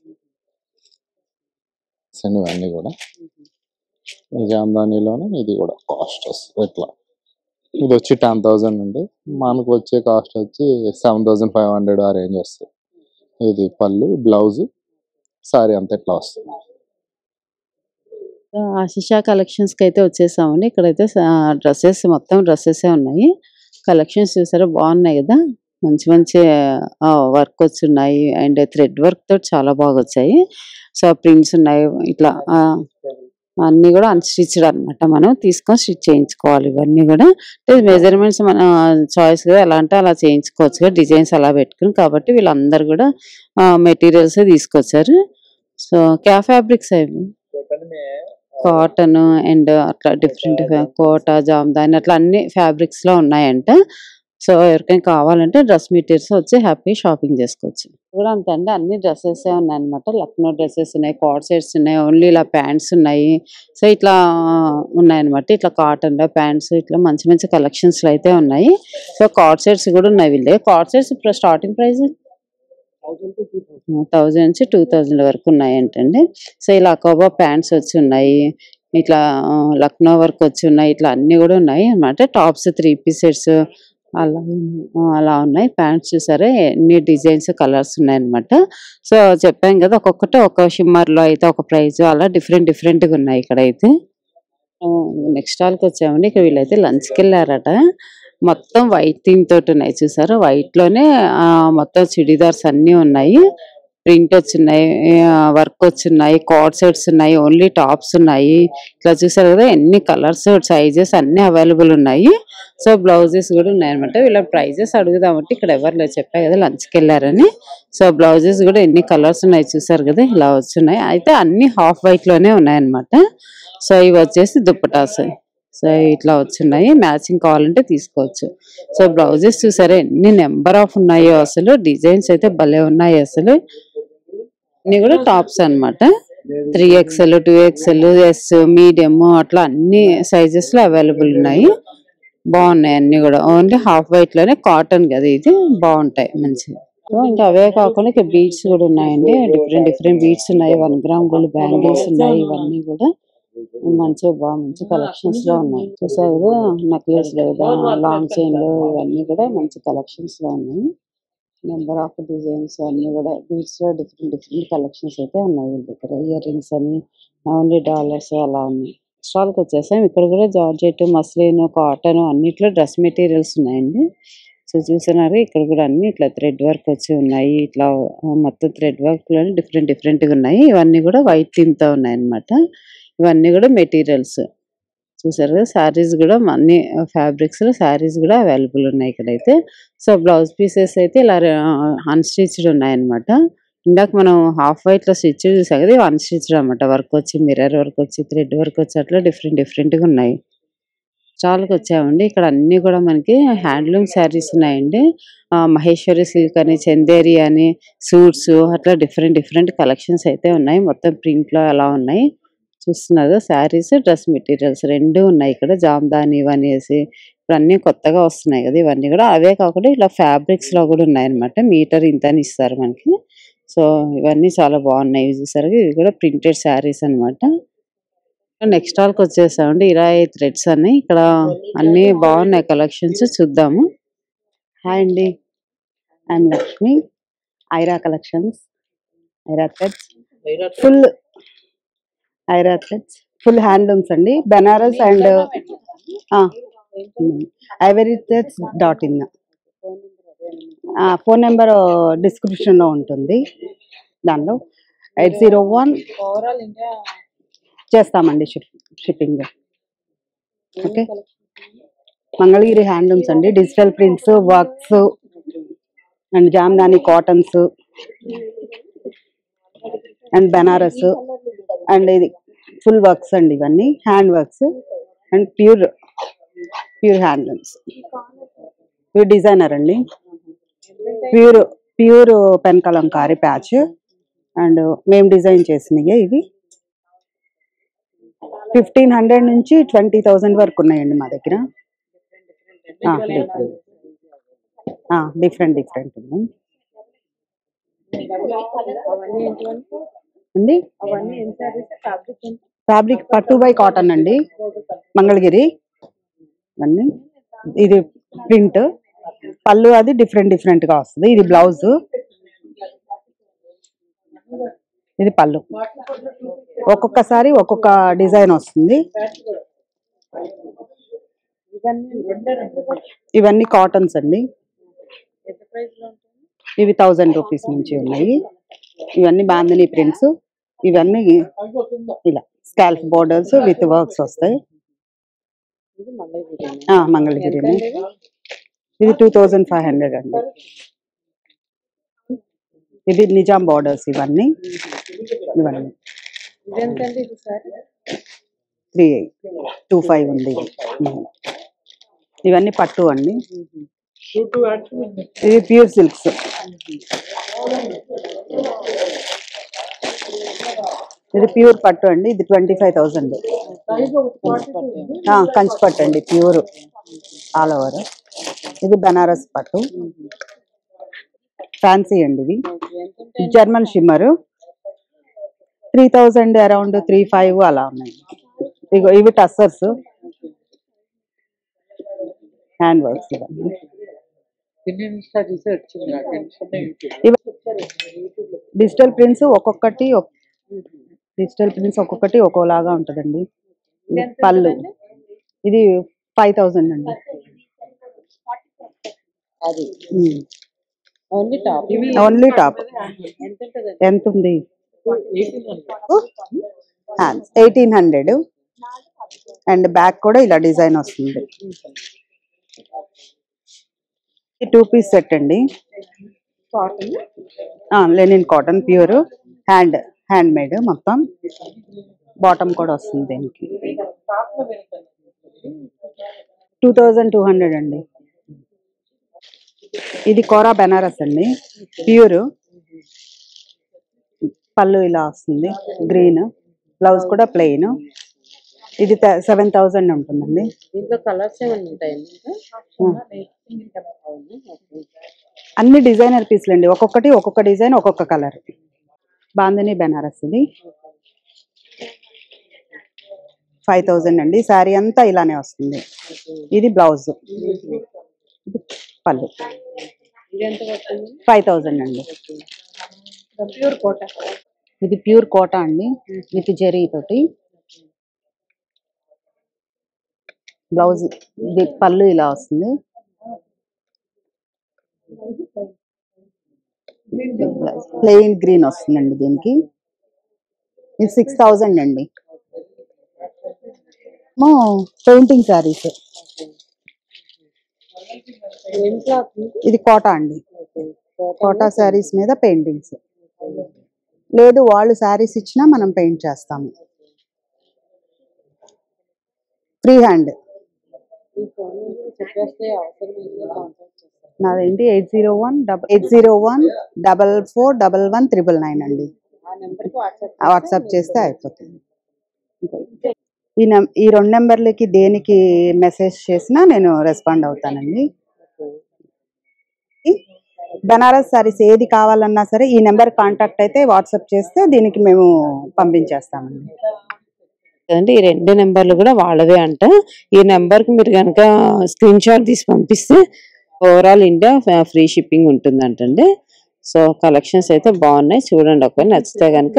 ఇవన్నీ కూడా జామ్దానిలోనే ఇది కూడా కాస్ట్ వస్తుంది ఇట్లా. ఇది వచ్చి 10,000 అండి, మనకు వచ్చే కాస్ట్ వచ్చి 7,500 ఆ రేంజ్ వస్తుంది. ఇది పళ్ళు, బ్లౌజ్, సారీ అంతా ఇట్లా వస్తుంది. ఆశిషా కలెక్షన్స్కి అయితే వచ్చేసామండి. ఇక్కడైతే డ్రెస్సెస్, మొత్తం డ్రెస్సెసే ఉన్నాయి. కలెక్షన్స్ చూసారా, బాగున్నాయి కదా, మంచి మంచి వర్క్ వచ్చి ఉన్నాయి. అండ్ థ్రెడ్ వర్క్ తోటి చాలా బాగా వచ్చాయి. సో ప్రింట్స్ ఉన్నాయి ఇట్లా, అన్నీ కూడా అన్స్టిచ్డ్ అనమాట. మనం తీసుకొని స్టిచ్ చేయించుకోవాలి. ఇవన్నీ కూడా మెజర్మెంట్స్ మన చాయిస్ గా ఎలా అంటే అలా చేయించుకోవచ్చు, డిజైన్స్ అలా పెట్టుకుని. కాబట్టి వీళ్ళందరూ కూడా మెటీరియల్స్ తీసుకొచ్చారు. సో క్యా ఫ్యాబ్రిక్స్ అవి, కాటన్ అండ్ అట్లా డిఫరెంట్ కోట, జామ్దాని అట్లా అన్ని ఫ్యాబ్రిక్స్ లో ఉన్నాయంట. సో ఎవరికైనా కావాలంటే డ్రెస్ మెటీరియల్స్ వచ్చి హ్యాపీ షాపింగ్ చేసుకోవచ్చు. కూడా అంతే అండి, అన్ని డ్రెస్సెస్ ఉన్నాయి అనమాట. లక్నో డ్రెస్సెస్ ఉన్నాయి, కార్డ్ సెట్స్ ఉన్నాయి, ఓన్లీ ఇలా ప్యాంట్స్ ఉన్నాయి. సో ఇట్లా ఉన్నాయన్నమాట. ఇట్లా కాటన్ లో ప్యాంట్స్, ఇట్లా మంచి మంచి కలెక్షన్స్ అయితే ఉన్నాయి. సో కార్డ్ సెట్స్ కూడా ఉన్నాయి. వీళ్ళే కార్డ్ సెట్స్ ఇప్పుడు స్టార్టింగ్ ప్రైస్ 1000 నుంచి 2000 వరకు ఉన్నాయంటండి. సో ఇలా అకోబా ప్యాంట్స్ వచ్చి ఉన్నాయి, ఇట్లా లక్నో వర్క్ వచ్చి ఉన్నాయి, ఇట్లా అన్ని కూడా ఉన్నాయి అన్నమాట. టాప్స్ 3 పీస్ సెట్స్ అలా అలా ఉన్నాయి. ప్యాంట్స్ చూసారా, ఎన్ని డిజైన్స్, కలర్స్ ఉన్నాయి అనమాట. సో చెప్పాం కదా, ఒక్కొక్కటి ఒక షిమ్మర్ లో అయితే ఒక ప్రైజ్, అలా డిఫరెంట్ గా ఉన్నాయి ఇక్కడ అయితే. నెక్స్ట్ స్టాల్కి వచ్చామండి. ఇక్కడ వీళ్ళైతే లంచ్కి వెళ్ళారట. మొత్తం వైట్ థీమ్ తోటి ఉన్నాయి చూసారా, వైట్ లోనే మొత్తం చుడిదార్స్ అన్ని ఉన్నాయి. ప్రింట్ వచ్చున్నాయి, వర్క్ వచ్చున్నాయి, కార్డ్ సెట్స్ ఉన్నాయి, ఓన్లీ టాప్స్ ఉన్నాయి. ఇట్లా చూసారు కదా, ఎన్ని కలర్స్, సైజెస్ అన్ని అవైలబుల్ ఉన్నాయి. సో బ్లౌజెస్ కూడా ఉన్నాయన్నమాట. వీళ్ళ ప్రైజెస్ అడుగుదామంటే ఇక్కడ ఎవరు లేదు, చెప్పా కదా లంచ్కి వెళ్ళారని. సో బ్లౌజెస్ కూడా ఎన్ని కలర్స్ ఉన్నాయి చూసారు కదా, ఇలా వచ్చున్నాయి. అయితే అన్ని హాఫ్ వైట్ లోనే ఉన్నాయన్నమాట. సో ఇవి వచ్చేసి దుప్పటాస్. సో ఇట్లా వచ్చున్నాయి, మ్యాచింగ్ కావాలంటే తీసుకోవచ్చు. సో బ్లౌజెస్ చూసారా, ఎన్ని నెంబర్ ఆఫ్ ఉన్నాయో, అసలు డిజైన్స్ అయితే భలే ఉన్నాయి అసలు. అన్ని కూడా టాప్స్ అన్నమాట. 3XL, 2XL, ఎస్, మీడియం అట్లా అన్ని సైజెస్ లో అవైలబుల్ ఉన్నాయి. బాగున్నాయి అన్ని కూడా. ఓన్లీ హాఫ్ వైట్ లోనే, కాటన్ కదా ఇది, బాగుంటాయి మంచిగా. ఇంకా అవే కాకుండా ఇక్కడ బీడ్స్ కూడా ఉన్నాయండి. డిఫరెంట్ బీడ్స్ ఉన్నాయి. 1 గ్రామ్ గోల్డ్ బ్యాంగిల్స్ ఉన్నాయి. ఇవన్నీ కూడా మంచిగా మంచి కలెక్షన్స్ లో ఉన్నాయి. చూసారు కదా, నెక్లెస్ లేదా లాంగ్ చైన్ లో ఇవన్నీ కూడా మంచి కలెక్షన్స్ లో ఉన్నాయి. నెంబర్ ఆఫ్ డిజైన్స్ అన్ని కూడా బీడ్స్ లో డిఫరెంట్ కలెక్షన్స్ అయితే ఉన్నాయి. వీళ్ళ దగ్గర ఇయర్ రింగ్స్ అని, ఓన్లీ డాలర్స్ అలా ఉన్నాయి. స్టాల్కి వచ్చేసాం. ఇక్కడ కూడా జార్జెట్, మస్లిన్, కాటన్ అన్నిట్లో డ్రెస్ మెటీరియల్స్ ఉన్నాయండి. సో చూస్తున్నారు, ఇక్కడ కూడా అన్ని ఇట్లా థ్రెడ్ వర్క్ వచ్చి ఉన్నాయి. ఇట్లా మొత్తం థ్రెడ్ వర్క్ లో డిఫరెంట్ గా ఉన్నాయి. ఇవన్నీ కూడా వైట్ థీమ్ తో ఉన్నాయి అన్నమాట. ఇవన్నీ కూడా మెటీరియల్స్ చూసారు కదా. శారీస్ కూడా అన్ని ఫ్యాబ్రిక్స్ లో శారీస్ కూడా అవైలబుల్ ఉన్నాయి ఇక్కడైతే. సో బ్లౌజ్ పీసెస్ అయితే ఇలా అన్స్టిచ్డ్ ఉన్నాయన్నమాట. ఇందాక మనం హాఫ్ వైట్ లో స్టిచ్ చూసాం కదా, ఇవి అన్స్టిచ్డ్ అనమాట. వర్క్ వచ్చి, మిర్రర్ వర్క్ వచ్చి, థ్రెడ్ వర్క్ వచ్చి, అట్లా డిఫరెంట్ గా ఉన్నాయి. స్టాల్కి వచ్చామండి. ఇక్కడ అన్ని కూడా మనకి హ్యాండ్లూమ్ శారీస్ ఉన్నాయండి. మహేశ్వరి సిల్క్ అని, చందేరి అని, సూట్స్ అట్లా డిఫరెంట్ కలెక్షన్స్ అయితే ఉన్నాయి. మొత్తం ప్రింట్ లో అలా ఉన్నాయి. చూస్తున్నారు శారీస్ డ్రెస్ మెటీరియల్స్ రెండు ఉన్నాయి ఇక్కడ. జామ్దాని ఇవన్నీ వేసి ఇప్పుడు అన్నీ కొత్తగా వస్తున్నాయి కదా ఇవన్నీ కూడా. అవే కాకుండా ఇలా ఫ్యాబ్రిక్స్ లో కూడా ఉన్నాయన్నమాట. మీటర్ ఇంత అని ఇస్తారు మనకి. సో ఇవన్నీ చాలా బాగున్నాయి. ఇవి చూసారు ఇవి కూడా ప్రింటెడ్ శారీస్ అన్నమాట. నెక్స్ట్ హాల్కి వచ్చేసామండి. ఇరాయి థ్రెడ్స్ అన్ని ఇక్కడ అన్ని బాగున్నాయి కలెక్షన్స్. చూద్దాము. హాయ్ అండి, I'm Lakshmi, Aira collections. Aira threads full Aira threads full handlooms అండి. Banaras and ivory threads .in. Phone number description లో ఉంటుంది. దానిలో 801 చేస్తామండి షిప్పింగ్. ఓకే. మంగళగిరి హ్యాండ్లూమ్స్ అండి. Digital prints, works and Jamdani cottons and Banaras and ఇది ఫుల్ వర్క్స్ అండి. ఇవన్నీ hand works and pure handlooms. Pure designer అండి. Pure pen Kalamkari patch and మేము డిజైన్ చేసినవి ఇవి. 1500 నుంచి 20,000 వరకు ఉన్నాయండి మా దగ్గర. డిఫరెంట్ ఉన్నాయి అండి. ఫ్యాబ్రిక్ పట్టు బై కాటన్ అండి, మంగళగిరి అన్నీ. ఇది ప్రింట్ పళ్ళు అది డిఫరెంట్ గా వస్తుంది. ఇది బ్లౌజ్, ఇది పళ్ళు. ఒక్కొక్కసారి ఒక్కొక్క డిజైన్ వస్తుంది. ఇవన్నీ కాటన్స్ అండి. ఇవి 1000 రూపీస్ నుంచి ఉన్నాయి. ఇవన్నీ బాందిని ప్రింట్స్. ఇవన్నీ ఇలా స్కాల్ప్ బోర్డర్స్ విత్ వర్క్స్ వస్తాయి. మంగళగిరి. ఇది 2500 అండి. ఇది నిజాం బోర్డర్స్. ఇవన్నీ 3825 ఉంది. ఇవన్నీ పట్టు అండి. ఇది ప్యూర్ సిల్క్స్. ఇది ప్యూర్ పట్టు అండి. ఇది 25,000. కంచి పట్టు అండి, ప్యూర్ ఆల్ ఓవర్. ఇది బనారస్ పట్టు ఫ్యాన్సీ అండి. ఇది జర్మన్ షిమ్మర్ 3000 అరౌండ్ 35 అలా ఉన్నాయి. ఇవి tussars hand works. Digital prints ఒక్కొక్కటి ఒక్కోలాగా ఉంటదండి. పళ్ళు ఇది 5000 అండి. ఓన్లీ టాప్ ఎంత ఉంది? 1800 అండ్ బ్యాక్ కూడా ఇలా డిజైన్ వస్తుంది. 2 పీస్ సెట్ అండి. Linen cotton pure hand made మొత్తం. బాటమ్ కూడా వస్తుంది దీనికి. 2200 అండి. ఇది కోరా బెనారస్ అండి, ప్యూర్. పళ్ళు ఇలా వస్తుంది గ్రీన్, బ్లౌజ్ కూడా ప్లెయిన్. ఇది 7000 ఉంటుందండి. దీంట్లో కలర్స్ ఏమైనా ఉంటాయండి? అన్ని డిజైనర్ పీస్లు అండి. ఒక్కొక్క డిజైన్ ఒక్కొక్క కలర్. బాందిని బెనారస్ ఇది 5000 అండి. శారీ అంతా ఇలానే వస్తుంది. ఇది బ్లౌజ్, పళ్ళు 5000 అండి. ఇది ప్యూర్ కోటా అండి విత్ జరీ తోటి. బ్లౌజ్ ఇది పళ్ళు ఇలా వస్తుంది. ప్లెయిన్ గ్రీన్ వస్తుందండి దీనికి. ఇది 6000 అండి. పెయింటింగ్ శారీస్. ఇది కోటా అండి. కోటా శారీస్ మీద పెయింటింగ్స్. లేదు వాళ్ళు శారీస్ ఇచ్చినా మనం పెయింట్ చేస్తాము. Free hand. నాదేంటి 801-801-4411-999 అండి. వాట్సాప్ చేస్తే అయిపోతుంది. ఈ 2 నెంబర్లకి దేనికి మెసేజ్ చేసినా నేను రెస్పాండ్ అవుతానండి. బనారస్ సారీస్ ఏది కావాలన్నా సరే ఈ నెంబర్ కాంటాక్ట్ అయితే వాట్సాప్ చేస్తే దీనికి మేము పంపించేస్తామండి. కదండి ఈ 2 నెంబర్లు కూడా వాళ్ళవే అంట. ఈ నెంబర్కి మీరు కనుక స్క్రీన్ షాట్ తీసి పంపిస్తే ఓవరాల్ ఇండియా ఫ్రీ షిప్పింగ్ ఉంటుందంటండి. సో కలెక్షన్స్ అయితే బాగున్నాయి, చూడండి. ఒకవేళ నచ్చితే కనుక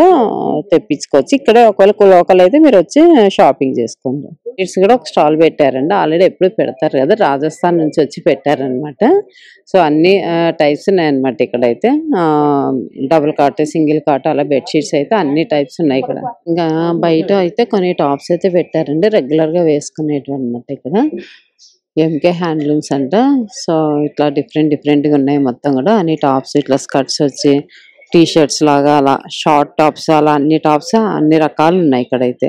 తెప్పించుకోవచ్చు. ఇక్కడే ఒకవేళ లోకల్ అయితే మీరు వచ్చి షాపింగ్ చేసుకోండి. కిడ్స్ కూడా ఒక స్టాల్ పెట్టారండి, ఆల్రెడీ ఎప్పుడు పెడతారు కదా, రాజస్థాన్ నుంచి వచ్చి పెట్టారనమాట. సో అన్ని టైప్స్ ఉన్నాయన్నమాట ఇక్కడైతే. డబుల్ కాట్, సింగిల్ కాట్, అలా బెడ్షీట్స్ అయితే అన్ని టైప్స్ ఉన్నాయి ఇక్కడ. ఇంకా బయట అయితే కొన్ని టాప్స్ అయితే పెట్టారండి, రెగ్యులర్ గా వేసుకునేటివి అనమాట ఇక్కడ. ఎంకే హ్యాండ్లూమ్స్ అంట. సో ఇట్లా డిఫరెంట్ గా ఉన్నాయి మొత్తం కూడా. అన్ని టాప్స్ ఇట్లా స్కర్ట్స్ వచ్చి టీ షర్ట్స్ లాగా అలా షార్ట్ టాప్స్ అలా అన్ని టాప్స్ అన్ని రకాలు ఉన్నాయి ఇక్కడైతే.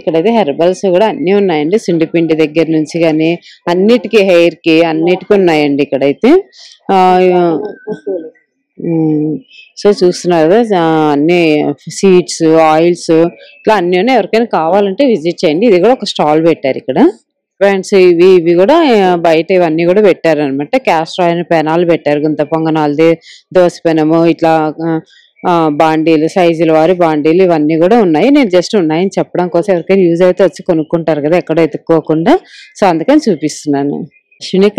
ఇక్కడైతే హెర్బల్స్ కూడా అన్ని ఉన్నాయండి, సిండిపిండి దగ్గర నుంచి కానీ అన్నిటికీ, హెయిర్ కి అన్నిటికీ ఉన్నాయండి ఇక్కడైతే. సో చూస్తున్నారు కదా అన్ని సీడ్స్, ఆయిల్స్ ఇట్లా అన్ని ఉన్నాయి. ఎవరికైనా కావాలంటే విజిట్ చేయండి. ఇది కూడా ఒక స్టాల్ పెట్టారు ఇక్కడ. బ్రాండ్స్ ఇవి కూడా బయట ఇవన్నీ కూడా పెట్టారు అనమాట. క్యాస్టర్ ఆయిల్ పెనాలు పెట్టారు, గుంత పొంగనాలది, దోశ పెనము, ఇట్లా బాండీలు, సైజుల వారి బాండీలు ఇవన్నీ కూడా ఉన్నాయి. నేను జస్ట్ ఉన్నాయని చెప్పడం కోసం, ఎవరికైనా యూజ్ అయితే వచ్చి కొనుక్కుంటారు కదా ఎక్కడ ఎత్తుక్కోకుండా. సో అందుకని చూపిస్తున్నాను. అశ్విని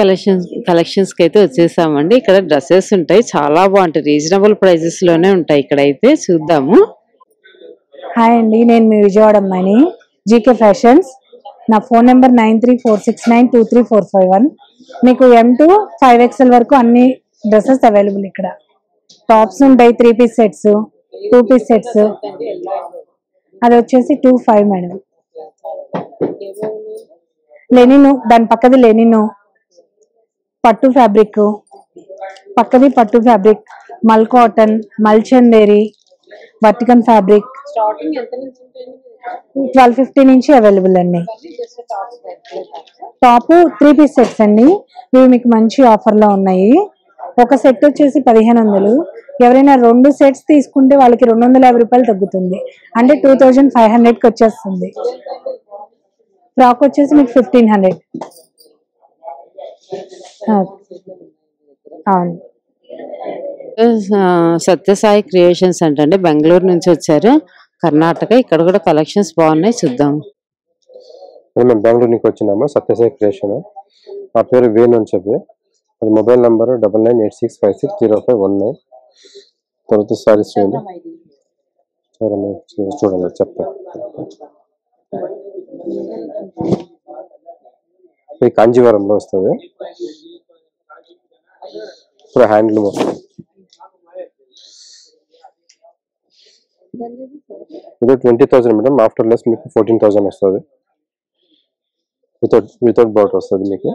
కలెక్షన్స్ కి అయితే వచ్చేసామండి. ఇక్కడ డ్రెస్సెస్ ఉంటాయి, చాలా బాగుంటాయి, రీజనబుల్ ప్రైజెస్ లోనే ఉంటాయి ఇక్కడైతే. చూద్దాము. హాయ్ అండి, నేను మీ విజయవాడ అమ్మాయిని, జీకే ఫ్యాషన్స్. నా ఫోన్ నెంబర్ 9346923451. మీకు M to 5XL వరకు అన్ని డ్రెస్సెస్ అవైలబుల్ ఇక్కడ. టాప్స్ ఉంటాయి, 3 పీస్ సెట్స్, 2 పీస్ సెట్స్. అది వచ్చేసి 25 మేడం. లెనిన్, దాని పక్కది లెనిన్ పట్టు ఫ్యాబ్రిక్, పక్కది పట్టు ఫ్యాబ్రిక్, మల్ కాటన్, మల్ చందేరి, వర్టికన్ ఫ్యాబ్రిక్. 1250 నుంచి అవైలబుల్ అండి. టాప్ 3 పీస్ సెట్స్ అండి. ఇవి మీకు మంచి ఆఫర్ లో ఉన్నాయి. ఒక సెట్ వచ్చేసి 1500. ఎవరైనా 2 సెట్స్ తీసుకుంటే వాళ్ళకి 250 రూపాయలు తగ్గుతుంది, అంటే 2500కి వచ్చేస్తుంది. ఫ్రాక్ వచ్చేసి మీకు 1500. అవును. సత్యసాయి క్రియేషన్స్ అంటే బెంగళూరు నుంచి వచ్చారు, కర్ణాటక. ఇక్కడ కూడా కలెక్షన్స్ బాగున్నాయి, చూద్దాం. మేము బెంగళూరు నుంచి వచ్చినాము. సత్యసాయి క్రియేషన్, మా పేరు వేణు అని చెప్పి. అది మొబైల్ నంబర్ 9986560519. తర్వాత సారీస్ చూడండి, చూడండి చెప్తా. ఇది కాంజీవరంలో వస్తుంది, ఇప్పుడు హ్యాండ్లూమ్. ఇది 20,000 మేడం. ఆఫ్టర్ లెస్ మీకు 14,000 వస్తుంది. వితౌట్ బార్డర్ వస్తుంది మీకు.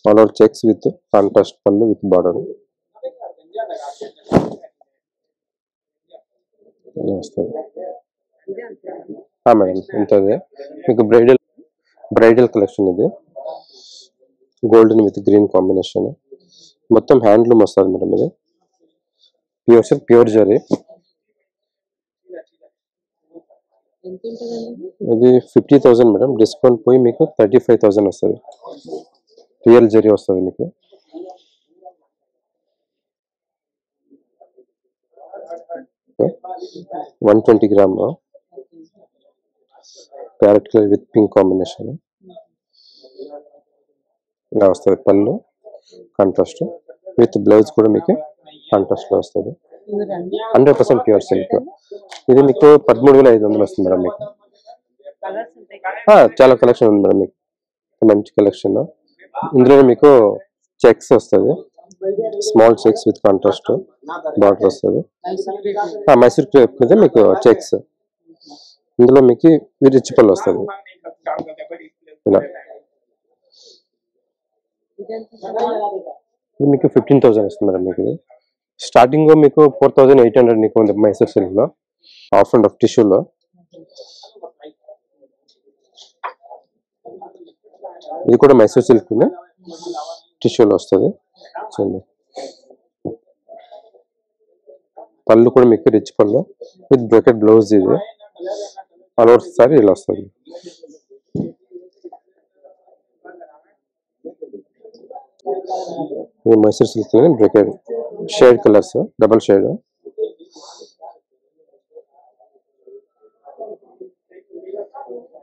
All over checks with contrast పళ్ళు విత్ బార్డర్ వస్తుంది. మేడం ఇంతదే మీకు బ్రైడల్ కలెక్షన్. ఇది గోల్డెన్ విత్ గ్రీన్ కాంబినేషన్, మొత్తం హ్యాండ్లూమ్ వస్తుంది మేడం. ఇది ప్యూర్ జరీ. ఇది 50,000 మేడం. డిస్కౌంట్ పోయి మీకు 35,000 వస్తుంది. రియల్ జరీ వస్తుంది మీకు. Okay, 120 gram parrot colour with pink combination ఇలా వస్తుంది. పళ్ళు కాంట్రాస్ట్ విత్ బ్లౌజ్ కూడా మీకు కాంట్రాస్ట్ లో వస్తుంది. 100% ప్యూర్ సిల్క్. ఇది మీకు 13,500 వస్తుంది మేడం. మీకు చాలా కలెక్షన్ ఉంది మేడం, మీకు మంచి కలెక్షన్. ఇందులో మీకు చెక్స్ వస్తుంది, small checks with contrast border వస్తుంది. మైసూర్ క్రేప్ మీద మీకు చెక్స్. ఇందులో మీకు రిచ్ పళ్ళు వస్తుంది ఇలా. మీకు 15,000 వస్తుంది మేడం. మీకు ఇది స్టార్టింగ్ లో మీకు 4,800 నీకు ఉంది మైసూర్ సిల్క్ లో, హాఫ్ అండ్ హాఫ్ టిష్యూలో. ఇది కూడా మైసూర్ సిల్క్ టిష్యూలో వస్తుంది. చూడండి, పళ్ళు కూడా మీకు రిచ్ పళ్ళు విత్ బ్రోకెట్ బ్లౌజ్. ఇది ఆల్ ఓవర్ సారీ ఇలా వస్తుంది. ఇది మైసూర్ సిల్క్ లోనే brocade shade colours, double shade.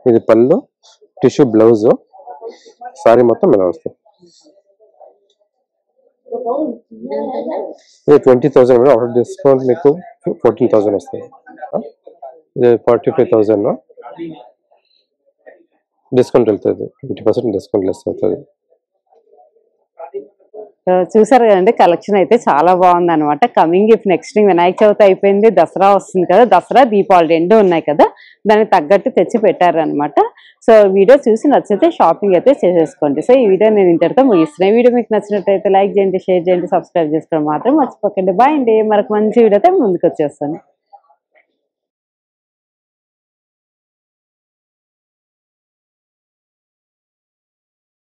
ఇది పళ్ళు, టిష్యూ బ్లౌజ్, సారీ మొత్తం ఇలా వస్తుంది. ఇది 20,000 ఆఫర్ డిస్కౌంట్ మీకు 14,000 వస్తుంది. ఇది 45,000 డిస్కౌంట్ వెళ్తుంది, 20% డిస్కౌంట్ లెస్ అవుతుంది. చూసారు కదండి, కలెక్షన్ అయితే చాలా బాగుంది అనమాట. Coming if next Vinayaka Chavithi అయిపోయింది, దసరా వస్తుంది కదా, దసరా దీపావళి రెండు ఉన్నాయి కదా, దానికి తగ్గట్టు తెచ్చి పెట్టారు అనమాట. సో వీడియో చూసి నచ్చితే షాపింగ్ అయితే చేసేసుకోండి. సో ఈ వీడియో నేను ఇంతటితో ముగిస్తున్నాను. వీడియో మీకు నచ్చినట్టయితే లైక్ చేయండి, షేర్ చేయండి, సబ్స్క్రైబ్ చేసుకోవడం మాత్రం మర్చిపోకండి. బాయ్ అండి, మరొక మంచి వీడియోతో ముందుకు వచ్చేస్తాను.